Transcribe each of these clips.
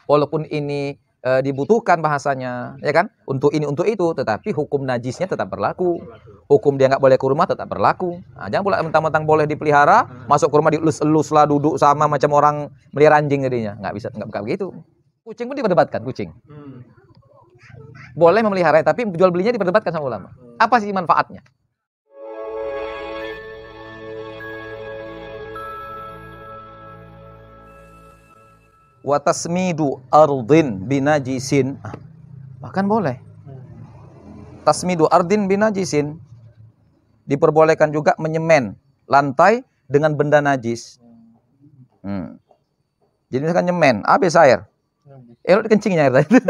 walaupun ini dibutuhkan bahasanya, ya kan? Untuk ini, untuk itu, tetapi hukum najisnya tetap berlaku. Hukum dia nggak boleh ke rumah tetap berlaku. Nah, jangan pula mentang-mentang boleh dipelihara, masuk ke rumah dielus-elus lah, duduk sama macam orang melihara anjing jadinya. Nggak bisa, nggak begitu. Kucing pun diperdebatkan, kucing. Boleh memelihara, tapi jual belinya diperdebatkan sama ulama. Apa sih manfaatnya? Wa tasmidu ardin binajisin. Bahkan boleh. Tasmidu ardin binajisin. Diperbolehkan juga menyemen lantai dengan benda najis. Jadi misalkan nyemen, habis air. Lo dikencingnya air tadi.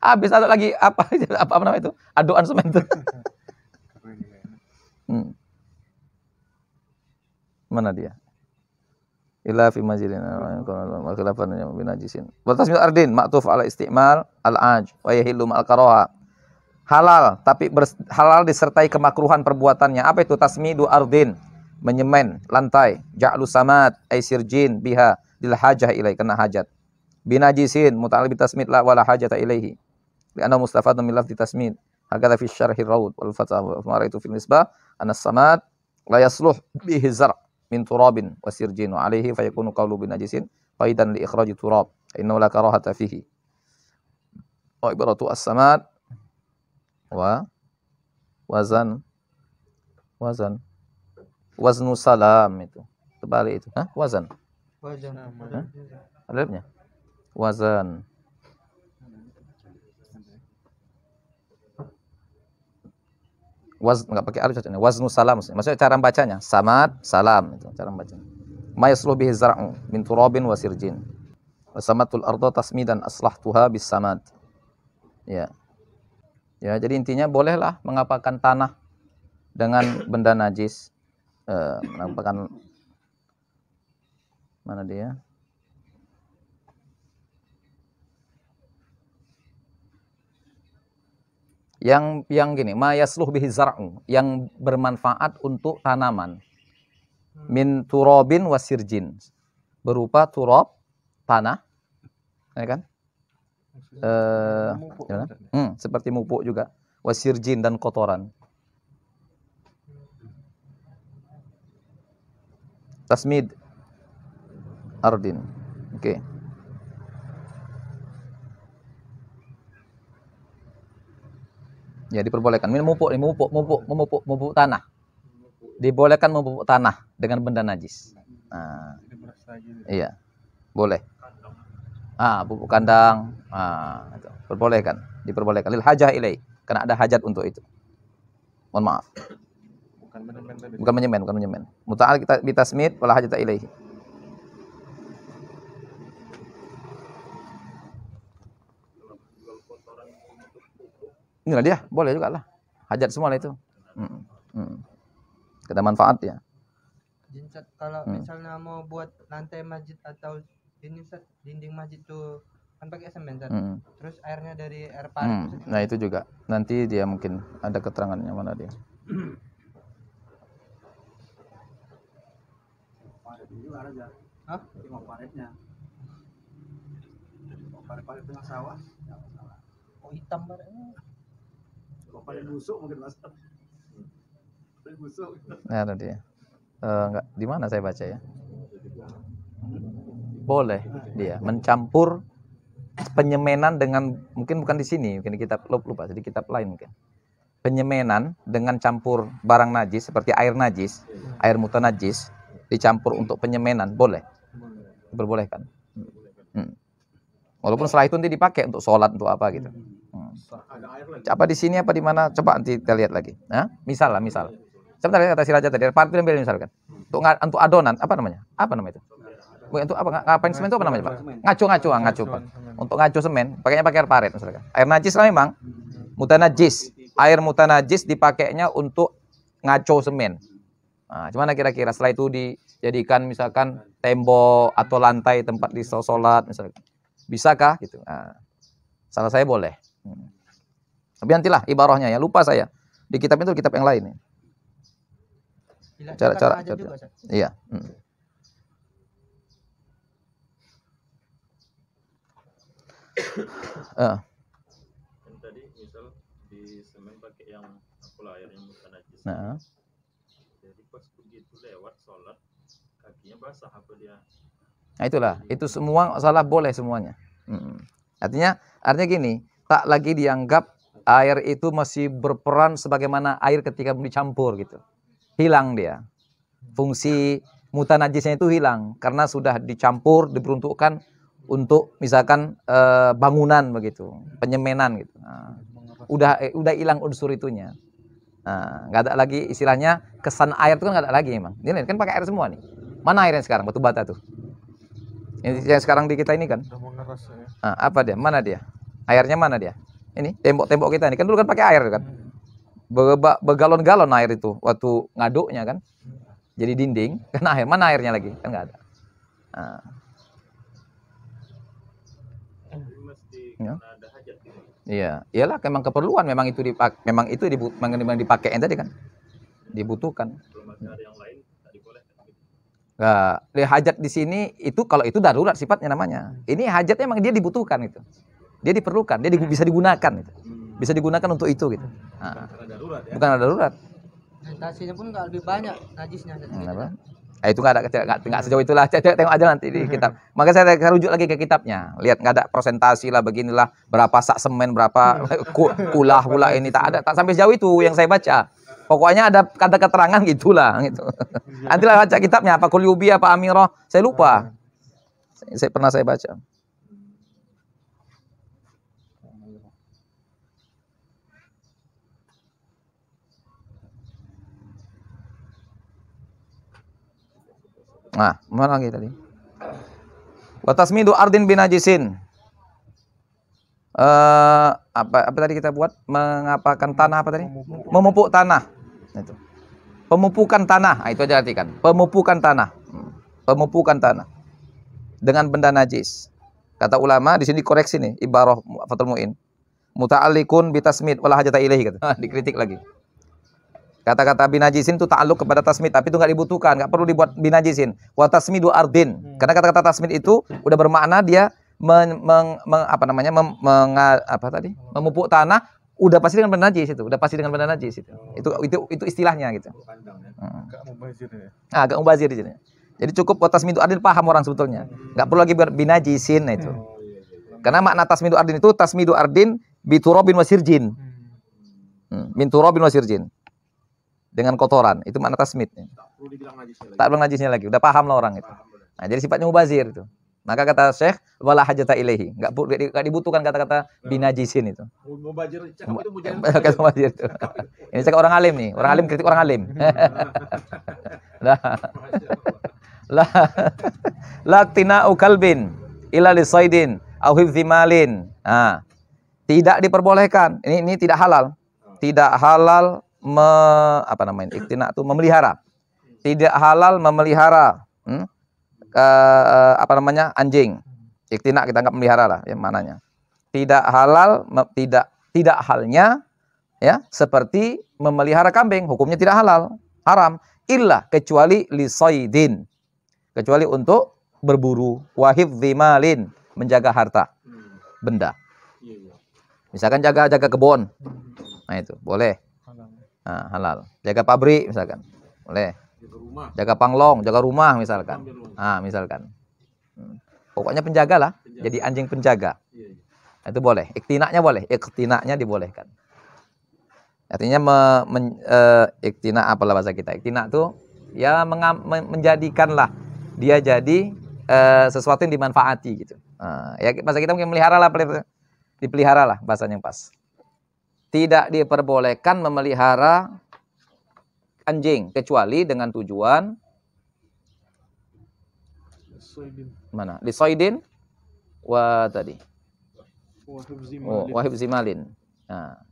Habis ada lagi apa namanya itu? Aduan semen itu. Mana dia? Ila fi majidin wa khilafan binajisin. Wa tasmiyat ardin ma'tuf ala istimal al-aj wa yahillu ma'al karaha. Halal tapi halal disertai kemakruhan perbuatannya. Apa itu tasmidu ardin? Menyemen lantai, ja'lu samad ay sirjin biha lil hajah ilai, kena hajat. Binajisin muta'alliq bitasmid la wala hajata ilaihi. Li'anna mustafadun min lafzi tasmid. Hakadha fi syarhi raud wal fatah wa maraitu fil nisbah anna samad la yasluh bihi zar' min turabin wa sirjin wa alaihi fayakunu qawlu binajisin qaidan li ikhraji turab innahu la karahata fihi. Wa ibaratu as-samad wa waznu salam itu. Terbalik itu. Wazan. Ada lebihnya? Wazan. Enggak pakai alif saja. Waznu salam. Maksudnya cara bacanya samad salam itu cara bacanya. Ma yasluh bihi zar'u min turabin wa sirjin. Wa samatul arda tasmidan aslahtuha bis samad. Ya. Ya, jadi intinya bolehlah mengapakan tanah dengan benda najis. Menampakkan mana dia? Yang gini, ma yasluh bihi zar'u, yang bermanfaat untuk tanaman. Min turabin wasirjin. Berupa turab, tanah. Ya kan? Seperti mupuk juga. Wasirjin dan kotoran. Tasmid ardin. Oke. Ya diperbolehkan. Memupuk tanah. Dibolehkan memupuk tanah dengan benda najis. Nah, iya. Boleh. Pupuk kandang. Itu. Diperbolehkan. Lil hajah ilai. Karena ada hajat untuk itu. Mohon maaf. Bukan menyemen. Muta'al kita bitasmid wala hajata ilaihi. Inilah dia, boleh juga lah. Hajat semua lah itu. Ada manfaat ya. Kalau misalnya mau buat lantai masjid atau dinding masjid tuh kan pakai semen kan. Terus airnya dari air parit. Nah itu juga. Nanti dia mungkin ada keterangannya mana dia. Cuma paritnya. Parit tengah sawah. Hitam paritnya. Kalau parit busuk mungkin Mas. Parit busuk. Nah tadi ya. Enggak, di mana saya baca ya? Boleh dia mencampur penyemenan dengan, mungkin bukan di sini, mungkin di kitab lupa, di kitab lain mungkin. Penyemenan dengan campur barang najis seperti air najis, air mutanajis dicampur untuk penyemenan boleh. Diperbolehkan. Walaupun setelah itu nanti dipakai untuk sholat, untuk apa gitu. Apa di sini apa di mana? Coba nanti kita lihat lagi. Misal. Sebentar kata si Raja tadi, partai ambil misalkan. Untuk adonan, apa namanya? Apa namanya itu? Untuk apa? Ngapain semen itu apa namanya, Pak? Ngaco, Pak. Untuk ngaco semen, pakainya pakai air parit misalkan. Air najis lah memang. Mutanajis. Air mutanajis dipakainya untuk ngaco semen. Nah, gimana kira-kira setelah itu dijadikan misalkan tembok atau lantai tempat di sholat misalkan. Bisakah gitu? Nah, salah saya boleh. Tapi nantilah ibarahnya ya, lupa saya. Di kitab itu kitab yang lain. Cara. Iya. Kan tadi misal di semen pakai yang apa air yang bukan najis. Nah, Jadi pas begitu lewat sholat kakinya basah apa dia? nah itulah, itu semua salah boleh semuanya. Artinya gini, tak lagi dianggap air itu masih berperan sebagaimana air ketika dicampur gitu. Hilang dia. Fungsi mutanajisnya itu hilang karena sudah dicampur, diperuntukkan untuk misalkan bangunan begitu, penyemenan gitu. Nah, udah hilang unsur itunya. Nah, nggak ada lagi istilahnya kesan air itu kan nggak ada lagi emang. Ini kan pakai air semua nih. Mana airnya sekarang? Batu bata tuh. Yang sekarang di kita ini kan. Nah, apa dia? Mana dia? Airnya mana dia? Ini tembok-tembok kita ini kan dulu kan pakai air kan. Begalon-galon air itu waktu ngaduknya kan. Jadi dinding kan air. Mana airnya lagi? Kan nggak ada. Nah. Ya. Ada hajat gitu. Iya, iyalah memang keperluan, memang itu dipakai tadi kan. Dibutuhkan. Belum ada yang lain tak dibolehkan gitu. Nah, hajat di sini itu kalau itu darurat sifatnya namanya. Ini hajatnya memang dia dibutuhkan itu. Dia diperlukan, dia bisa digunakan itu. Bisa digunakan untuk itu gitu. Nah, bukan ada darurat. Nasinya pun nggak lebih banyak najisnya. Kenapa? Itu nggak sejauh itulah. Tengok aja nanti di kitab. Maka saya rujuk lagi ke kitabnya. Lihat nggak ada presentasi lah beginilah berapa sak semen berapa kulah pula ini tak ada, tak sampai sejauh itu yang saya baca. Pokoknya ada kata keterangan gitulah gitu. Nantilah baca kitabnya apa Kulyubi apa Amirah, saya lupa. Saya pernah saya baca. Nah, mana lagi tadi? Wa tasmidu ardin binajisin. Apa tadi kita buat? Mengapakan tanah apa tadi? Memupuk tanah. Itu. Pemupukan tanah. Nah, itu aja artikan. Pemupukan tanah. Pemupukan tanah dengan benda najis. Kata ulama di sini koreksi nih ibarah Fathul Muin. Muta'alliqun bitasmid wala hajata ilaihi kata. Dikritik lagi. Kata-kata binajisin itu ta'alluq kepada tasmid, tapi itu enggak dibutuhkan, enggak perlu dibuat binajisin. Wa tasmidu ardin. Karena kata-kata tasmid itu udah bermakna dia memupuk tanah, udah pasti dengan benda najis itu, udah pasti dengan benda najis itu. Itu istilahnya gitu. Agak mubazir ya. Agak mubazir di sini. Jadi cukup wa tasmidu ardin paham orang sebetulnya. Enggak perlu lagi binajisin itu. Karena makna tasmidu ardin itu tasmidu ardin biturabin wasirjin. Min turabin wasirjin. Dengan kotoran, itu makna tasmid. Tak perlu dibilang najisnya lagi. Tak bilang najisnya lagi, udah paham lah orang itu. Nah, jadi sifatnya mubazir itu. Maka kata Syekh wala hajata ilaihi, enggak dibutuhkan kata-kata binajisin itu. Mubazir cakap itu mujahin. Kata mubazir itu. Ini cakap orang alim nih, orang alim kritik orang alim. La tina'u kalbin illa lisaidin au hifdzi malin. Nah, tidak diperbolehkan. Ini tidak halal. Tidak halal iktina itu memelihara. Tidak halal memelihara anjing. Iktina kita anggap memelihara lah ya maknanya. Tidak halal tidak halnya ya seperti memelihara kambing, hukumnya tidak halal, haram illa kecuali lisaidin. Kecuali untuk berburu, wa hifdzi malin, menjaga harta benda. Misalkan jaga kebun. Nah itu boleh. Nah, halal. Jaga pabrik misalkan. Boleh. Jaga panglong, jaga rumah misalkan. Nah, misalkan. Pokoknya penjaga lah. Jadi anjing penjaga. Itu boleh. Iktinaknya boleh. Iktinaknya dibolehkan. Artinya iktina apalah bahasa kita. Iktina itu ya menjadikanlah dia jadi sesuatu yang dimanfaati gitu. Ya bahasa kita mungkin melihara lah, dipelihara lah bahasanya yang pas. Tidak diperbolehkan memelihara anjing kecuali dengan tujuan mana? Lisoidin wa tadi. Wa hifdzi malin. Nah,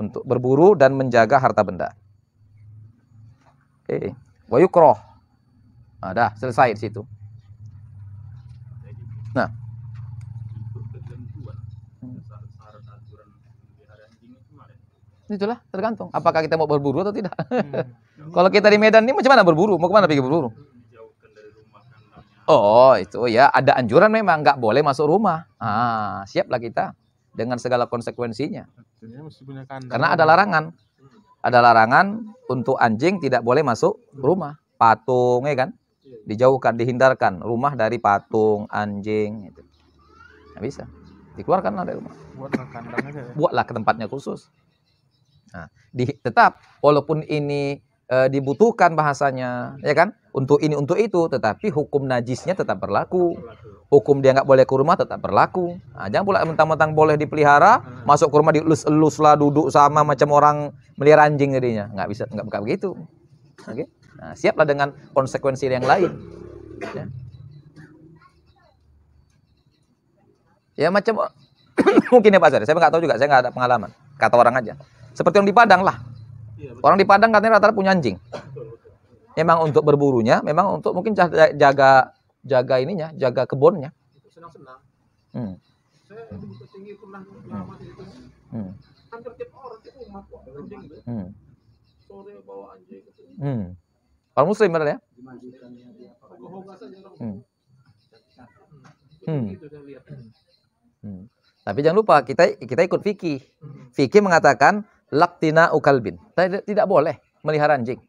untuk berburu dan menjaga harta benda. Wa yukrah. Nah, dah selesai di situ. Nah, itulah tergantung apakah kita mau berburu atau tidak. Kalau kita di Medan ini macam mana berburu? Mau kemana pergi berburu? Oh, itu ya ada anjuran memang nggak boleh masuk rumah. Siaplah kita dengan segala konsekuensinya. Karena ada larangan. Ada larangan untuk anjing tidak boleh masuk rumah. Patung, ya kan? Dijauhkan, dihindarkan rumah dari patung, anjing. Gitu. Nggak bisa. Dikeluarkan dari rumah. Buatlah ke tempatnya khusus. Nah, tetap, walaupun ini dibutuhkan bahasanya, ya kan? Untuk ini, untuk itu, tetapi hukum najisnya tetap berlaku. Hukum dia nggak boleh ke rumah tetap berlaku. Nah, jangan pula mentang-mentang boleh dipelihara, masuk ke rumah dielus-elus lah, duduk sama macam orang melihara anjing jadinya. Nggak bisa, nggak begitu. Oke? Nah, siaplah dengan konsekuensi yang lain. Ya macam mungkin ya Pak Azhar, saya nggak tahu juga, saya nggak ada pengalaman. Kata orang aja. Seperti yang di Padang lah. Orang di Padang katanya rata-rata punya anjing. Memang untuk berburunya, memang untuk mungkin jaga ininya, jaga kebunnya. Senang-senang. Saya di Bukit Tinggi pernah mengamati itu. Hampir tiap orang tiap rumah kok ada anjing gitu. Sore bawa anjing gitu. Orang Muslim benar ya? Hoga saja orang. Gitu saya lihat. Tapi jangan lupa kita ikut fikih. Fikih mengatakan laqtina ukalbin. Tidak boleh melihara anjing.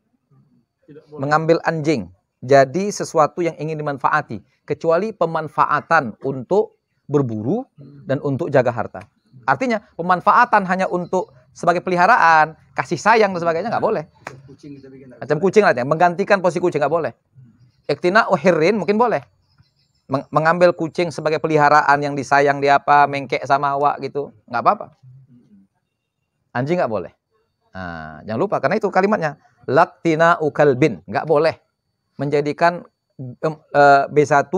Mengambil anjing jadi sesuatu yang ingin dimanfaati, kecuali pemanfaatan untuk berburu dan untuk jaga harta. Artinya pemanfaatan hanya untuk sebagai peliharaan, kasih sayang dan sebagainya nggak boleh. Macam kucing lah, menggantikan posisi kucing nggak boleh. Iktina uhirrin mungkin boleh. Mengambil kucing sebagai peliharaan yang disayang dia apa, mengkek sama awak gitu, nggak apa-apa. Anjing nggak boleh. Nah, jangan lupa karena itu kalimatnya laqtina ukalbin, nggak boleh menjadikan B1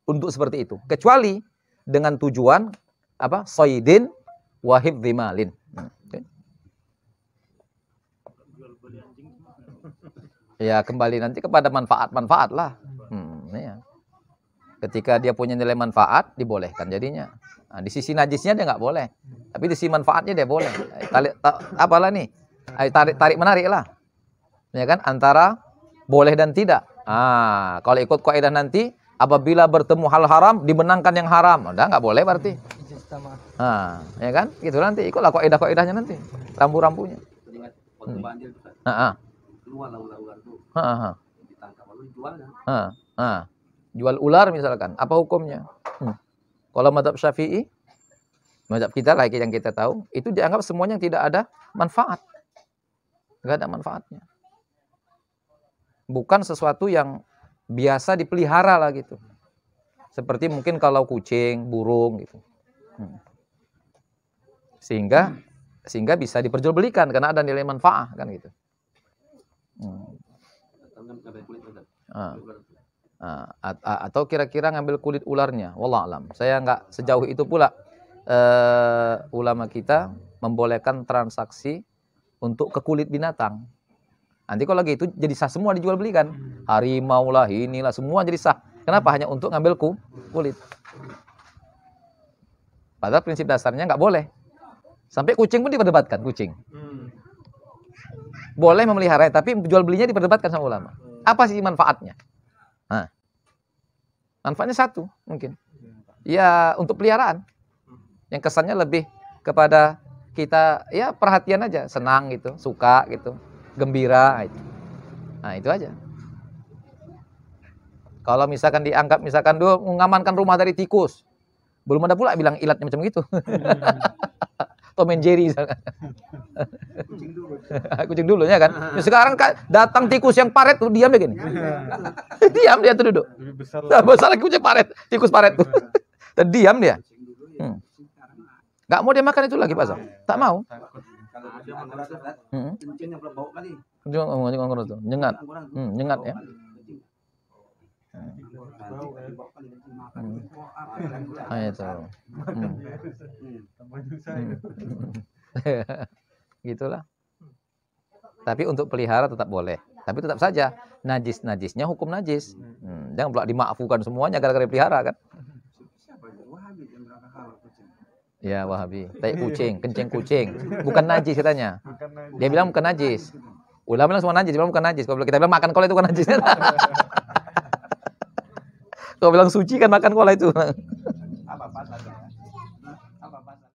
untuk seperti itu, kecuali dengan tujuan apa? Soidin wahib dhimalin. Ya kembali nanti kepada manfaat-manfaat lah. Ya. Ketika dia punya nilai manfaat dibolehkan jadinya. Nah, di sisi najisnya dia nggak boleh, tapi di sisi manfaatnya dia boleh. Apalah nih? Tarik menarik lah. Ya kan, antara boleh dan tidak. Kalau ikut kaidah nanti apabila bertemu hal haram dimenangkan yang haram, udah nggak boleh berarti. Ya kan, gitu nanti ikutlah kaidah-kaidahnya nanti, rambu-rambunya. Jual ular misalkan, apa hukumnya? Kalau mazhab Syafi'i, mazhab kita lah yang kita tahu, itu dianggap semuanya yang tidak ada manfaat. Nggak ada manfaatnya. Bukan sesuatu yang biasa dipelihara lah gitu. Seperti mungkin kalau kucing, burung gitu. Sehingga bisa diperjualbelikan karena ada nilai manfaat kan gitu. Atau kira-kira ngambil kulit ularnya, wallah alam. Saya nggak sejauh itu pula. Ulama kita membolehkan transaksi untuk ke kulit binatang. Nanti kalau lagi itu jadi sah semua dijual belikan. Harimau lah, inilah semua jadi sah. Kenapa? Hanya untuk ngambil kulit. Padahal prinsip dasarnya nggak boleh. Sampai kucing pun diperdebatkan, kucing. Boleh memelihara, tapi jual belinya diperdebatkan sama ulama. Apa sih manfaatnya? Nah, manfaatnya satu mungkin. Ya untuk peliharaan. Yang kesannya lebih kepada kita ya perhatian aja, senang gitu, suka gitu, gembira itu. Nah, itu aja. Kalau misalkan dianggap misalkan dia mengamankan rumah dari tikus. Belum ada pula bilang ilatnya macam gitu. Tom and Jerry misalkan. Kucing dulu ya kan. Sekarang datang tikus yang paret tuh diam begini. Diam dia tuh duduk. Besar lagi kucing paret, tikus paret tuh. Diam dia. Nggak mau dia makan itu lagi Pak Zam. Tak mau. Nyengat. Nyengat ya. Itu. Gitulah. Tapi untuk pelihara tetap boleh. Tapi tetap saja najisnya hukum najis. Jangan pula dimaafkan semuanya gara-gara pelihara kan. Ya Wahabi, tai kucing, kencing kucing, bukan najis katanya. Dia bilang bukan najis. Ulama bilang semua najis, dia bilang bukan najis. Kalau kita bilang makan kol itu bukan najis. Kau bilang suci kan makan kola itu. Apa pasal? Apa pasal?